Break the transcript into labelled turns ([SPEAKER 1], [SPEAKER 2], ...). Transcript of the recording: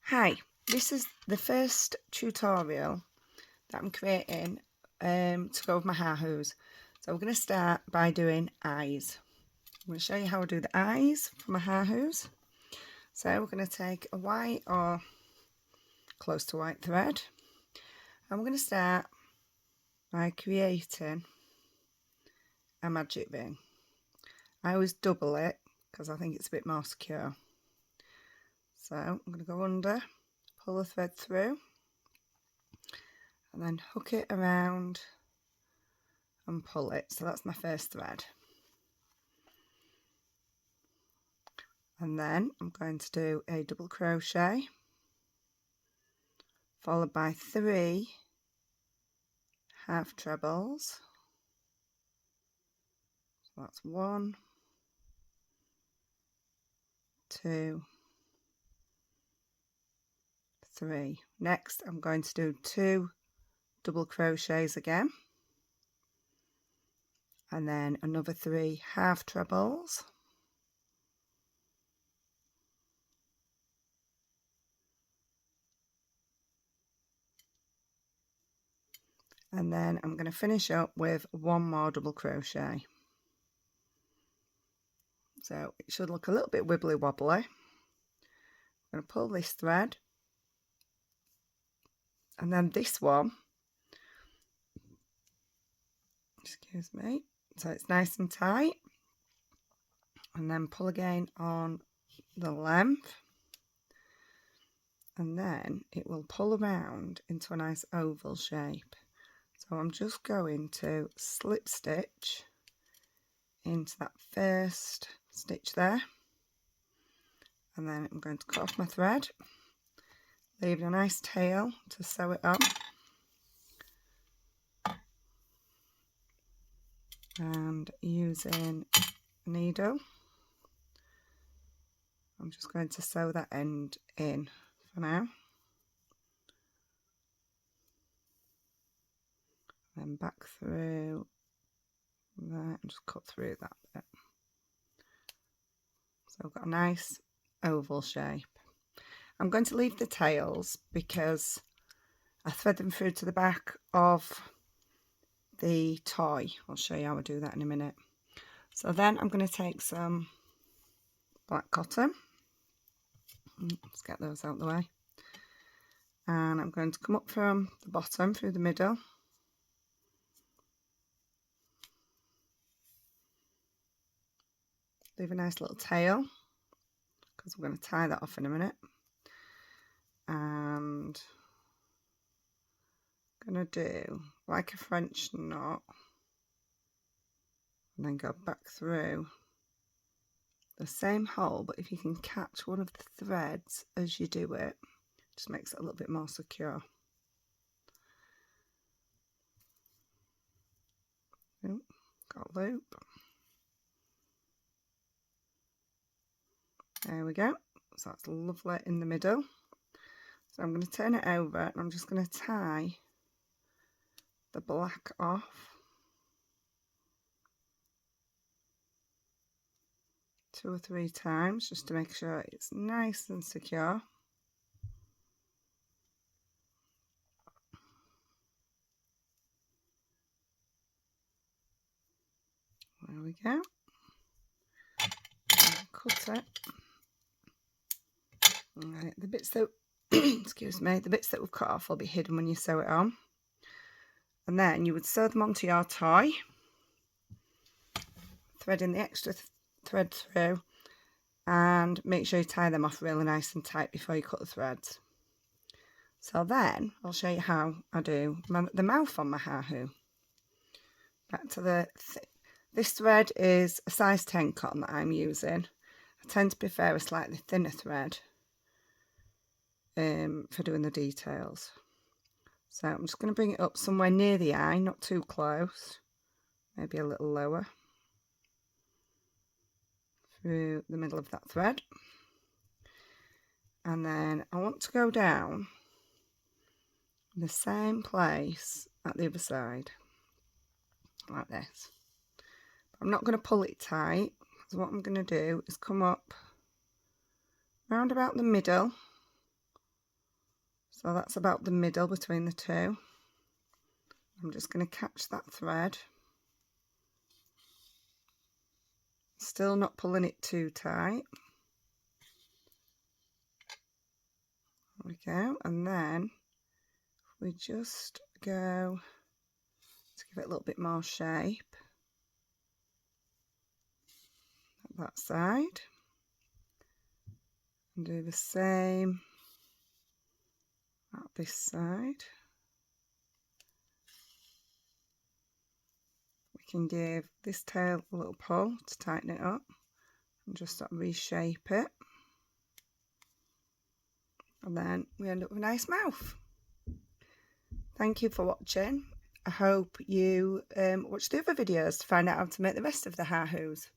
[SPEAKER 1] Hi, this is the first tutorial that I'm creating to go with my Haahoos. So we're going to start by doing eyes. I'm going to show you how I do the eyes for my Haahoos. So we're going to take a white or close to white thread, and we're going to start by creating a magic ring. I always double it because I think it's a bit more secure. So I'm going to go under, pull the thread through, and then hook it around and pull it. So that's my first thread. And then I'm going to do a double crochet followed by 3 half trebles. So that's 1, 2, 3. Next I'm going to do 2 double crochets again, and then another 3 half trebles, and then I'm going to finish up with 1 more double crochet. So it should look a little bit wibbly wobbly. I'm going to pull this thread, and then this one, excuse me, so it's nice and tight, and then pull again on the length, and then it will pull around into a nice oval shape. So I'm just going to slip stitch into that first stitch there, and then I'm going to cut off my thread, leaving a nice tail to sew it on, and using a needle I'm just going to sew that end in for now, then back through there and just cut through that bit. So I've got a nice oval shape. I'm going to leave the tails because I thread them through to the back of the toy. I'll show you how I do that in a minute. So then I'm going to take some black cotton. Let's get those out of the way. And I'm going to come up from the bottom through the middle. Leave a nice little tail because we're going to tie that off in a minute. And I'm going to do like a French knot and then go back through the same hole, but if you can catch one of the threads as you do it, just makes it a little bit more secure. Ooh, got a loop. There we go. So that's lovely in the middle. So I'm going to turn it over and I'm just going to tie the black off. Two or 3 times just to make sure it's nice and secure. There we go. Cut it. Right, the bits that excuse me, the bits that we've cut off will be hidden when you sew it on. And then you would sew them onto your toy, threading the extra thread through, and make sure you tie them off really nice and tight before you cut the threads. So then I'll show you how I do the mouth on my Haahoo. Back to this thread is a size 10 cotton that I'm using. I tend to prefer a slightly thinner thread for doing the details. So I'm just going to bring it up somewhere near the eye, not too close, maybe a little lower, through the middle of that thread. And then I want to go down in the same place at the other side, like this. But I'm not going to pull it tight, because what I'm going to do is come up round about the middle So that's about the middle between the two. I'm just going to catch that thread. Still not pulling it too tight. There we go. And then we just go to give it a little bit more shape. That side. And do the same at this side. We can give this tail a little pull to tighten it up and just sort of reshape it. And then we end up with a nice mouth. Thank you for watching. I hope you watch the other videos to find out how to make the rest of the Haahoos.